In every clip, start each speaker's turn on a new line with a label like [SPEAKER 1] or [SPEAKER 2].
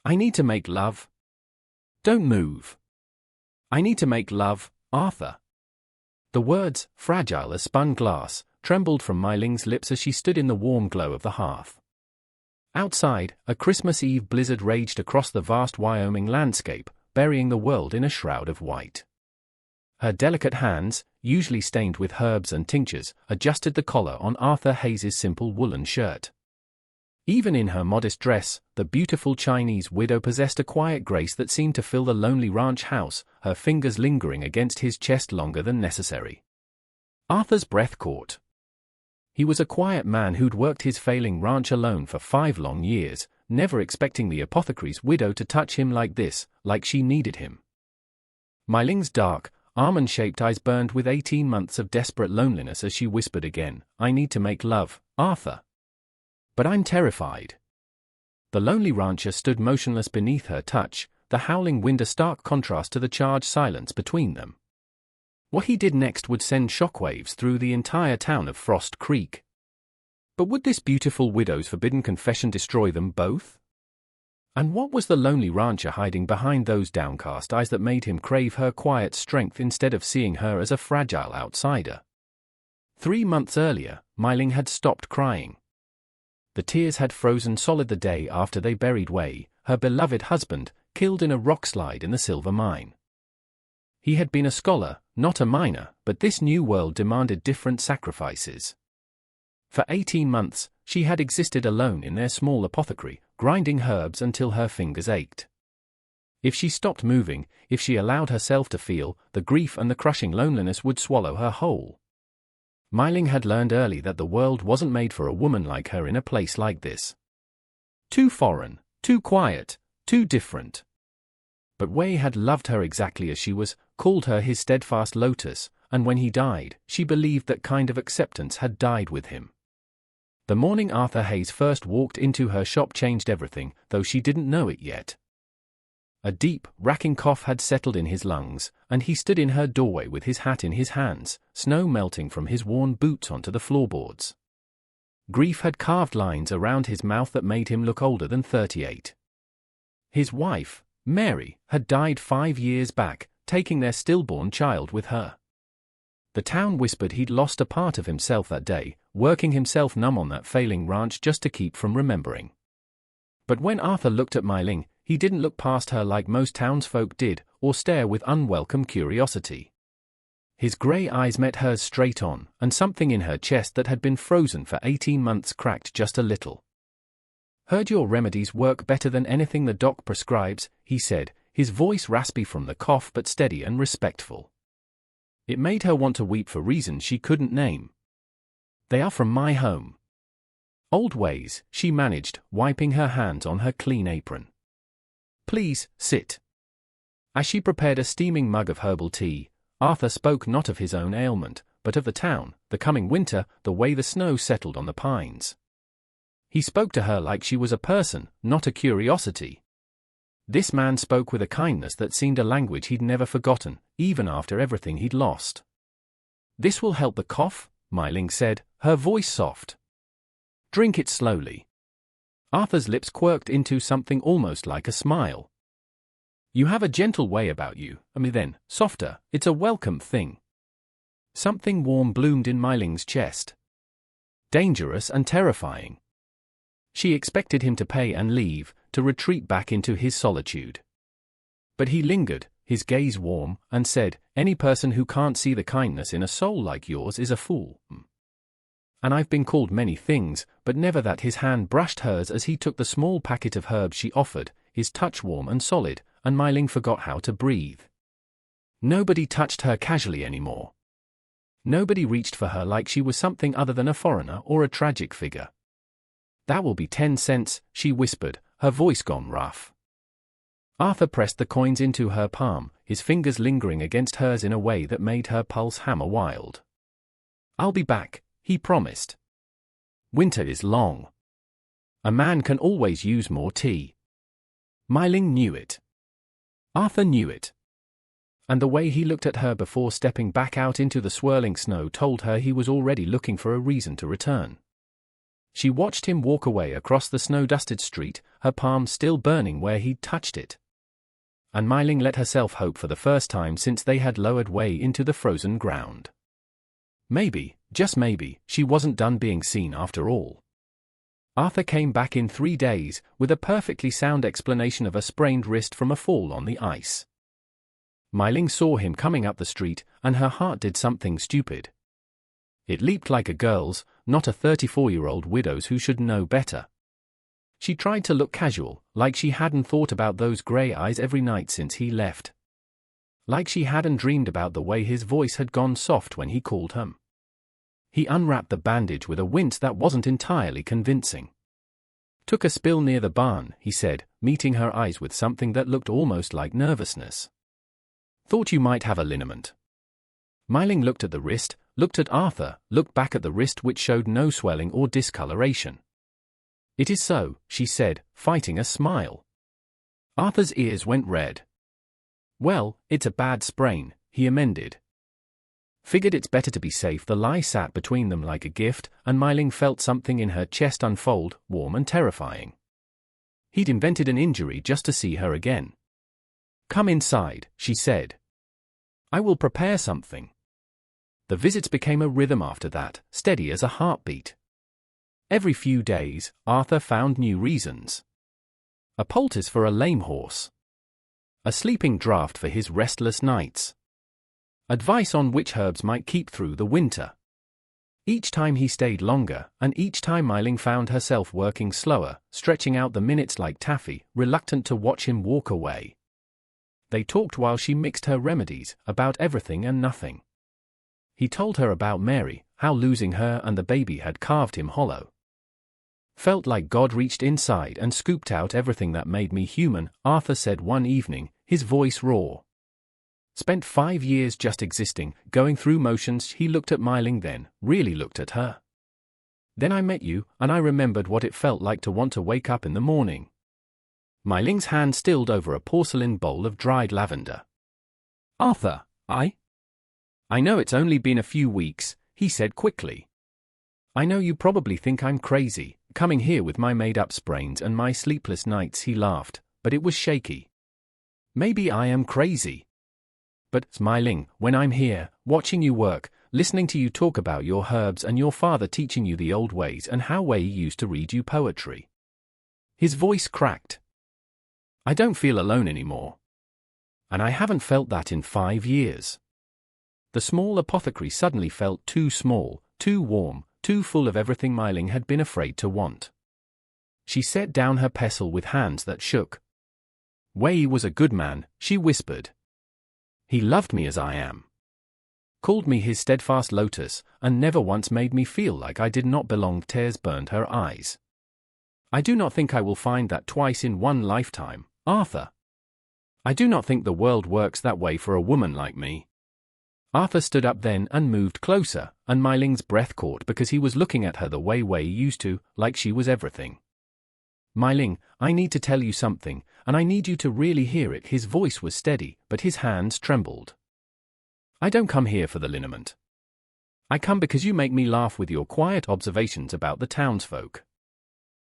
[SPEAKER 1] I need to make love. Don't move. I need to make love, Arthur. The words, fragile as spun glass, trembled from Mai Ling's lips as she stood in the warm glow of the hearth. Outside, a Christmas Eve blizzard raged across the vast Wyoming landscape, burying the world in a shroud of white. Her delicate hands, usually stained with herbs and tinctures, adjusted the collar on Arthur Hayes's simple woolen shirt. Even in her modest dress, the beautiful Chinese widow possessed a quiet grace that seemed to fill the lonely ranch house, her fingers lingering against his chest longer than necessary. Arthur's breath caught. He was a quiet man who'd worked his failing ranch alone for 5 long years, never expecting the apothecary's widow to touch him like this, like she needed him. Mai Ling's dark, almond-shaped eyes burned with 18 months of desperate loneliness as she whispered again, I need to make love, Arthur. But I'm terrified. The lonely rancher stood motionless beneath her touch, the howling wind a stark contrast to the charged silence between them. What he did next would send shockwaves through the entire town of Frost Creek. But would this beautiful widow's forbidden confession destroy them both? And what was the lonely rancher hiding behind those downcast eyes that made him crave her quiet strength instead of seeing her as a fragile outsider? 3 months earlier, Mai Ling had stopped crying. The tears had frozen solid the day after they buried Wei, her beloved husband, killed in a rockslide in the silver mine. He had been a scholar, not a miner, but this new world demanded different sacrifices. For 18 months, she had existed alone in their small apothecary, grinding herbs until her fingers ached. If she stopped moving, if she allowed herself to feel, the grief and the crushing loneliness would swallow her whole. Mai Ling had learned early that the world wasn't made for a woman like her in a place like this. Too foreign, too quiet, too different. But Wei had loved her exactly as she was, called her his steadfast lotus, and when he died, she believed that kind of acceptance had died with him. The morning Arthur Hayes first walked into her shop changed everything, though she didn't know it yet. A deep, racking cough had settled in his lungs, and he stood in her doorway with his hat in his hands, snow melting from his worn boots onto the floorboards. Grief had carved lines around his mouth that made him look older than 38. His wife, Mary, had died 5 years back, taking their stillborn child with her. The town whispered he'd lost a part of himself that day, working himself numb on that failing ranch just to keep from remembering. But when Arthur looked at Mai Ling, he didn't look past her like most townsfolk did, or stare with unwelcome curiosity. His grey eyes met hers straight on, and something in her chest that had been frozen for 18 months cracked just a little. Heard your remedies work better than anything the doc prescribes, he said, his voice raspy from the cough but steady and respectful. It made her want to weep for reasons she couldn't name. They are from my home. Old ways, she managed, wiping her hands on her clean apron. Please, sit. As she prepared a steaming mug of herbal tea, Arthur spoke not of his own ailment, but of the town, the coming winter, the way the snow settled on the pines. He spoke to her like she was a person, not a curiosity. This man spoke with a kindness that seemed a language he'd never forgotten, even after everything he'd lost. This will help the cough, Mai Ling said, her voice soft. Drink it slowly. Arthur's lips quirked into something almost like a smile. You have a gentle way about you, then, softer, it's a welcome thing. Something warm bloomed in Mai Ling's chest. Dangerous and terrifying. She expected him to pay and leave, to retreat back into his solitude. But he lingered, his gaze warm, and said, any person who can't see the kindness in a soul like yours is a fool. And I've been called many things, but never that. His hand brushed hers as he took the small packet of herbs she offered, his touch warm and solid, and Mai Ling forgot how to breathe. Nobody touched her casually anymore. Nobody reached for her like she was something other than a foreigner or a tragic figure. That will be 10 cents, she whispered, her voice gone rough. Arthur pressed the coins into her palm, his fingers lingering against hers in a way that made her pulse hammer wild. I'll be back, he promised. Winter is long. A man can always use more tea. Mai Ling knew it. Arthur knew it. And the way he looked at her before stepping back out into the swirling snow told her he was already looking for a reason to return. She watched him walk away across the snow-dusted street, her palm still burning where he'd touched it. And Mai Ling let herself hope for the first time since they had lowered way into the frozen ground. Maybe, just maybe, she wasn't done being seen after all. Arthur came back in 3 days, with a perfectly sound explanation of a sprained wrist from a fall on the ice. Mai Ling saw him coming up the street, and her heart did something stupid. It leaped like a girl's, not a 34-year-old widow's who should know better. She tried to look casual, like she hadn't thought about those grey eyes every night since he left. Like she hadn't dreamed about the way his voice had gone soft when he called her. He unwrapped the bandage with a wince that wasn't entirely convincing. Took a spill near the barn, he said, meeting her eyes with something that looked almost like nervousness. Thought you might have a liniment. Mai Ling looked at the wrist, looked at Arthur, looked back at the wrist which showed no swelling or discoloration. It is so, she said, fighting a smile. Arthur's ears went red. Well, it's a bad sprain, he amended. Figured it's better to be safe. The lie sat between them like a gift, and Mai Ling felt something in her chest unfold, warm and terrifying. He'd invented an injury just to see her again. Come inside, she said. I will prepare something. The visits became a rhythm after that, steady as a heartbeat. Every few days, Arthur found new reasons. A poultice for a lame horse. A sleeping draught for his restless nights. Advice on which herbs might keep through the winter. Each time he stayed longer, and each time Mai Ling found herself working slower, stretching out the minutes like taffy, reluctant to watch him walk away. They talked while she mixed her remedies, about everything and nothing. He told her about Mary, how losing her and the baby had carved him hollow. Felt like God reached inside and scooped out everything that made me human, Arthur said one evening, his voice raw. Spent 5 years just existing, going through motions. He looked at Mai Ling then, really looked at her. Then I met you, and I remembered what it felt like to want to wake up in the morning. Mai Ling's hand stilled over a porcelain bowl of dried lavender. Arthur, I know it's only been a few weeks, he said quickly. I know you probably think I'm crazy, coming here with my made-up sprains and my sleepless nights, he laughed, but it was shaky. Maybe I am crazy. But, Mai Ling, when I'm here, watching you work, listening to you talk about your herbs and your father teaching you the old ways and how he used to read you poetry. His voice cracked. I don't feel alone anymore. And I haven't felt that in 5 years. The small apothecary suddenly felt too small, too warm, too full of everything Mai Ling had been afraid to want. She set down her pestle with hands that shook. Wei was a good man, she whispered. He loved me as I am. Called me his steadfast lotus, and never once made me feel like I did not belong. Tears burned her eyes. I do not think I will find that twice in one lifetime, Arthur. I do not think the world works that way for a woman like me. Arthur stood up then and moved closer, and Mai Ling's breath caught because he was looking at her the way Wei used to, like she was everything. Mai Ling, I need to tell you something, and I need you to really hear it. His voice was steady, but his hands trembled. I don't come here for the liniment. I come because you make me laugh with your quiet observations about the townsfolk.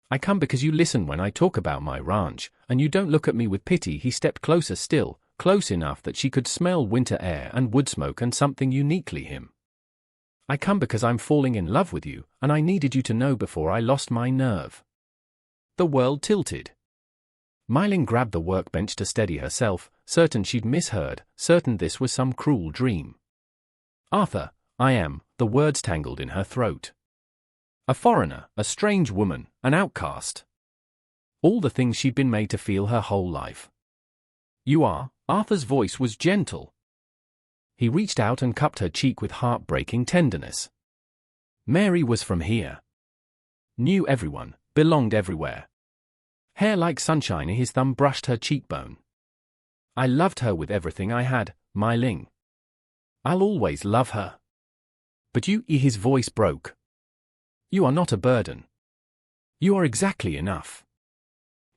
[SPEAKER 1] I come because you listen when I talk about my ranch, and you don't look at me with pity. He stepped closer still, close enough that she could smell winter air and wood smoke and something uniquely him. I come because I'm falling in love with you, and I needed you to know before I lost my nerve. The world tilted. Mai Ling grabbed the workbench to steady herself, certain she'd misheard, certain this was some cruel dream. Arthur, I am, the words tangled in her throat. A foreigner, a strange woman, an outcast. All the things she'd been made to feel her whole life. You are, Arthur's voice was gentle. He reached out and cupped her cheek with heartbreaking tenderness. Mary was from here. Knew everyone, belonged everywhere. Hair like sunshine, his thumb brushed her cheekbone. I loved her with everything I had, Mai Ling. I'll always love her. But you, his voice broke. You are not a burden. You are exactly enough.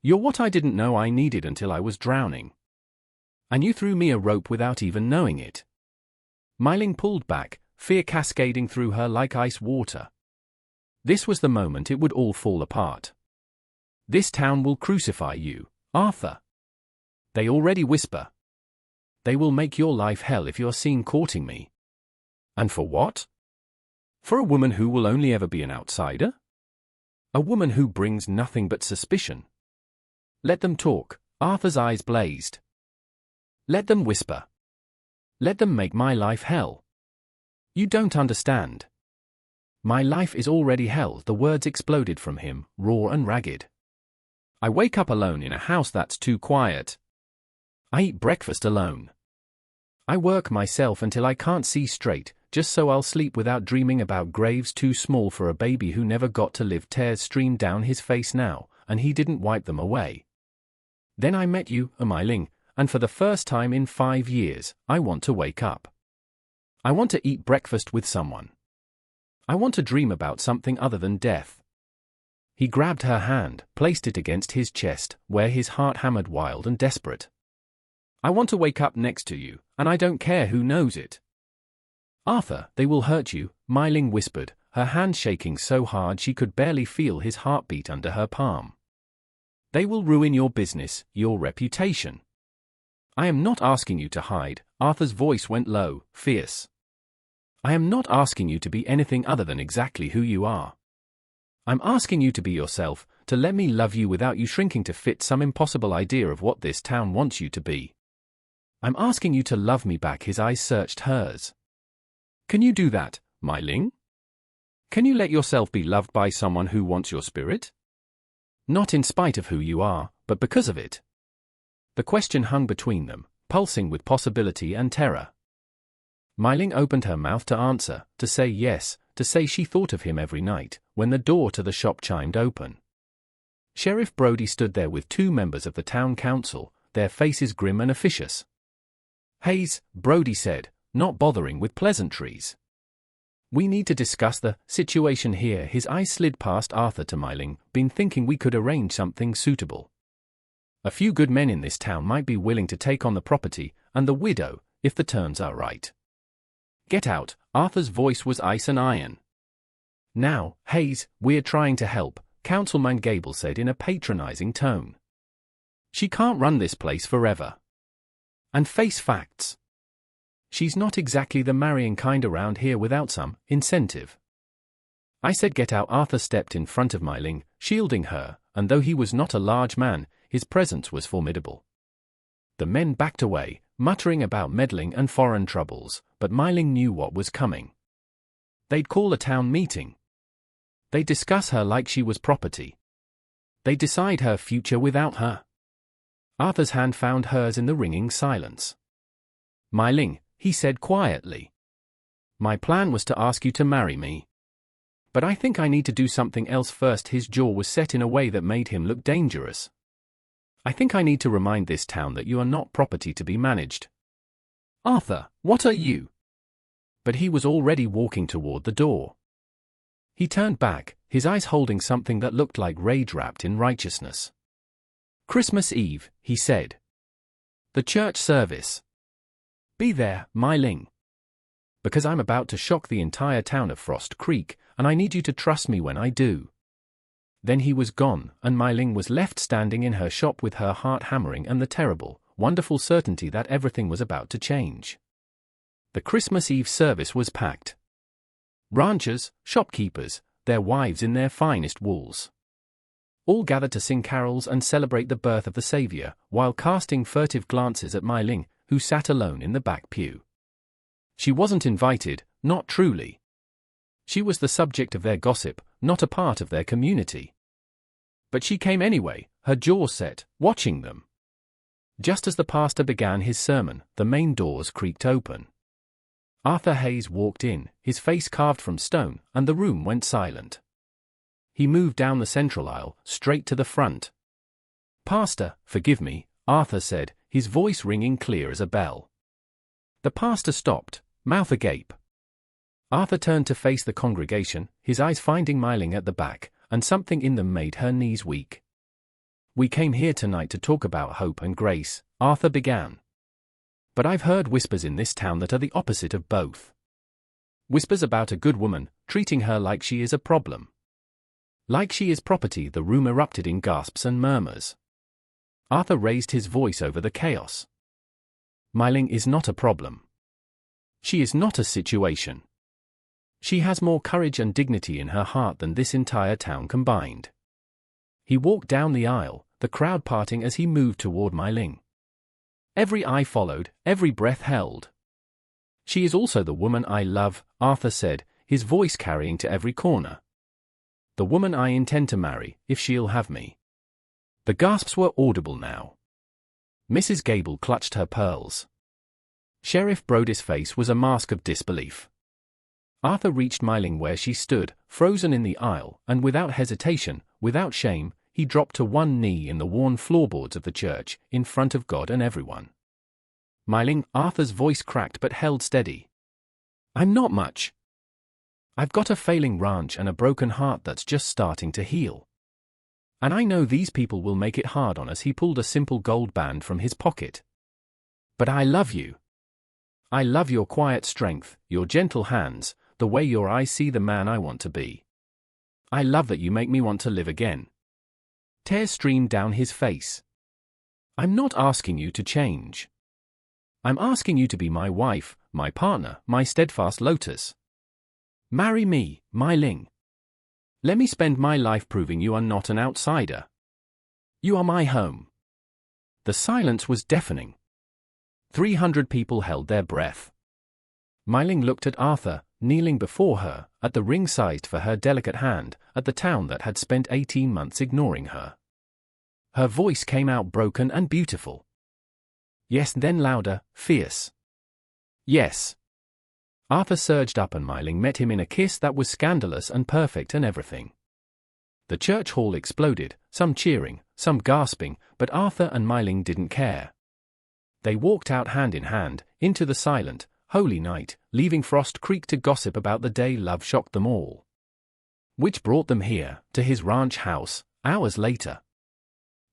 [SPEAKER 1] You're what I didn't know I needed until I was drowning. And you threw me a rope without even knowing it. Mai Ling pulled back, fear cascading through her like ice water. This was the moment it would all fall apart. This town will crucify you, Arthur. They already whisper. They will make your life hell if you're seen courting me. And for what? For a woman who will only ever be an outsider? A woman who brings nothing but suspicion. Let them talk, Arthur's eyes blazed. Let them whisper. Let them make my life hell. You don't understand. My life is already hell, the words exploded from him, raw and ragged. I wake up alone in a house that's too quiet. I eat breakfast alone. I work myself until I can't see straight, just so I'll sleep without dreaming about graves too small for a baby who never got to live. Tears stream down his face now, and he didn't wipe them away. Then I met you, Emiling, and for the first time in 5 years, I want to wake up. I want to eat breakfast with someone. I want to dream about something other than death. He grabbed her hand, placed it against his chest, where his heart hammered wild and desperate. I want to wake up next to you, and I don't care who knows it. Arthur, they will hurt you, Emiling whispered, her hand shaking so hard she could barely feel his heartbeat under her palm. They will ruin your business, your reputation. I am not asking you to hide, Arthur's voice went low, fierce. I am not asking you to be anything other than exactly who you are. I'm asking you to be yourself, to let me love you without you shrinking to fit some impossible idea of what this town wants you to be. I'm asking you to love me back. His eyes searched hers. Can you do that, Emiling? Can you let yourself be loved by someone who wants your spirit? Not in spite of who you are, but because of it. The question hung between them, pulsing with possibility and terror. Emiling opened her mouth to answer, to say yes, to say she thought of him every night, when the door to the shop chimed open. Sheriff Brody stood there with 2 members of the town council, their faces grim and officious. Hayes, Brody said, not bothering with pleasantries. We need to discuss the situation here. His eyes slid past Arthur to Emiling, been thinking we could arrange something suitable. A few good men in this town might be willing to take on the property, and the widow, if the terms are right. Get out, Arthur's voice was ice and iron. Now, Hayes, we're trying to help, Councilman Gable said in a patronizing tone. She can't run this place forever. And face facts. She's not exactly the marrying kind around here without some incentive. I said get out. Arthur stepped in front of Emiling, shielding her, and though he was not a large man, his presence was formidable. The men backed away, muttering about meddling and foreign troubles, but Emiling knew what was coming. They'd call a town meeting. They'd discuss her like she was property. They'd decide her future without her. Arthur's hand found hers in the ringing silence. Emiling, he said quietly. My plan was to ask you to marry me. But I think I need to do something else first. His jaw was set in a way that made him look dangerous. I think I need to remind this town that you are not property to be managed. Arthur, what are you? But he was already walking toward the door. He turned back, his eyes holding something that looked like rage wrapped in righteousness. Christmas Eve, he said. The church service. Be there, Emiling. Because I'm about to shock the entire town of Frost Creek, and I need you to trust me when I do. Then he was gone, and Emiling was left standing in her shop with her heart hammering and the terrible, wonderful certainty that everything was about to change. The Christmas Eve service was packed. Ranchers, shopkeepers, their wives in their finest wools. All gathered to sing carols and celebrate the birth of the Savior, while casting furtive glances at Emiling, who sat alone in the back pew. She wasn't invited, not truly. She was the subject of their gossip, not a part of their community. But she came anyway, her jaw set, watching them. Just as the pastor began his sermon, the main doors creaked open. Arthur Hayes walked in, his face carved from stone, and the room went silent. He moved down the central aisle, straight to the front. Pastor, forgive me, Arthur said, his voice ringing clear as a bell. The pastor stopped, mouth agape. Arthur turned to face the congregation, his eyes finding Emiling at the back, and something in them made her knees weak. We came here tonight to talk about hope and grace, Arthur began. But I've heard whispers in this town that are the opposite of both. Whispers about a good woman, treating her like she is a problem. Like she is property, the room erupted in gasps and murmurs. Arthur raised his voice over the chaos. My Ling is not a problem. She is not a situation. She has more courage and dignity in her heart than this entire town combined. He walked down the aisle, the crowd parting as he moved toward My Ling. Every eye followed, every breath held. She is also the woman I love, Arthur said, his voice carrying to every corner. The woman I intend to marry, if she'll have me. The gasps were audible now. Mrs. Gable clutched her pearls. Sheriff Brody's face was a mask of disbelief. Arthur reached My Ling where she stood, frozen in the aisle, and without hesitation, without shame, he dropped to one knee in the worn floorboards of the church, in front of God and everyone. My Ling, Arthur's voice cracked but held steady. I'm not much. I've got a failing ranch and a broken heart that's just starting to heal. And I know these people will make it hard on us. He pulled a simple gold band from his pocket. But I love you. I love your quiet strength, your gentle hands, the way your eyes see the man I want to be. I love that you make me want to live again. Tears streamed down his face. I'm not asking you to change. I'm asking you to be my wife, my partner, my steadfast lotus. Marry me, My Ling. Let me spend my life proving you are not an outsider. You are my home. The silence was deafening. 300 people held their breath. My Ling looked at Arthur, kneeling before her, at the ring sized for her delicate hand, at the town that had spent 18 months ignoring her. Her voice came out broken and beautiful. Yes, then louder, fierce. Yes. Arthur surged up and My Ling met him in a kiss that was scandalous and perfect and everything. The church hall exploded, some cheering, some gasping, but Arthur and My Ling didn't care. They walked out hand in hand, into the silent, holy night, leaving Frost Creek to gossip about the day love shocked them all. Which brought them here, to his ranch house, hours later.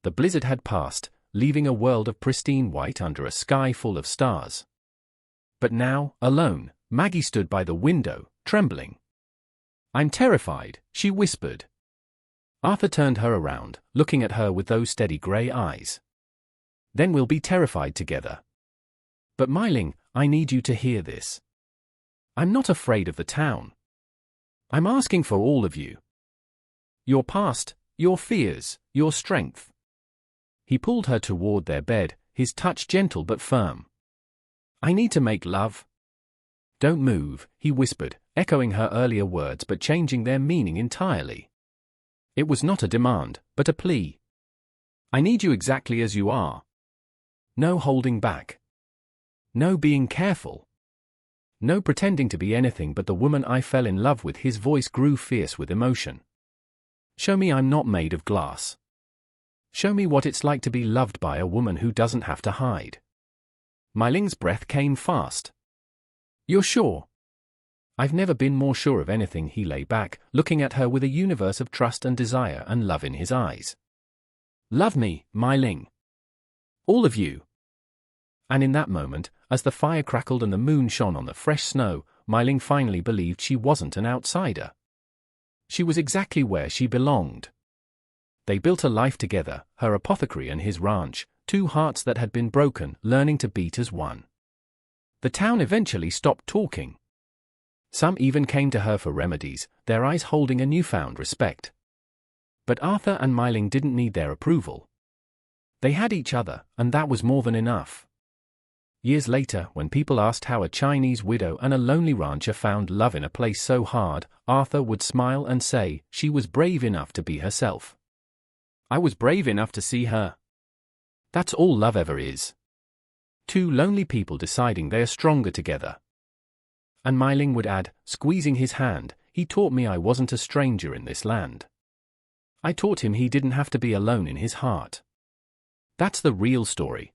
[SPEAKER 1] The blizzard had passed, leaving a world of pristine white under a sky full of stars. But now, alone, Maggie stood by the window, trembling. I'm terrified, she whispered. Arthur turned her around, looking at her with those steady grey eyes. Then we'll be terrified together. But My Ling, I need you to hear this. I'm not afraid of the town. I'm asking for all of you. Your past, your fears, your strength. He pulled her toward their bed, his touch gentle but firm. I need to make love. Don't move, he whispered, echoing her earlier words but changing their meaning entirely. It was not a demand, but a plea. I need you exactly as you are. No holding back. No being careful. No pretending to be anything but the woman I fell in love with. His voice grew fierce with emotion. Show me I'm not made of glass. Show me what it's like to be loved by a woman who doesn't have to hide. My Ling's breath came fast. You're sure? I've never been more sure of anything. He lay back, looking at her with a universe of trust and desire and love in his eyes. Love me, My Ling. All of you. And in that moment, as the fire crackled and the moon shone on the fresh snow, My Ling finally believed she wasn't an outsider. She was exactly where she belonged. They built a life together, her apothecary and his ranch, two hearts that had been broken, learning to beat as one. The town eventually stopped talking. Some even came to her for remedies, their eyes holding a newfound respect. But Arthur and My Ling didn't need their approval. They had each other, and that was more than enough. Years later, when people asked how a Chinese widow and a lonely rancher found love in a place so hard, Arthur would smile and say, she was brave enough to be herself. I was brave enough to see her. That's all love ever is. Two lonely people deciding they are stronger together. And My Ling would add, squeezing his hand, he taught me I wasn't a stranger in this land. I taught him he didn't have to be alone in his heart. That's the real story.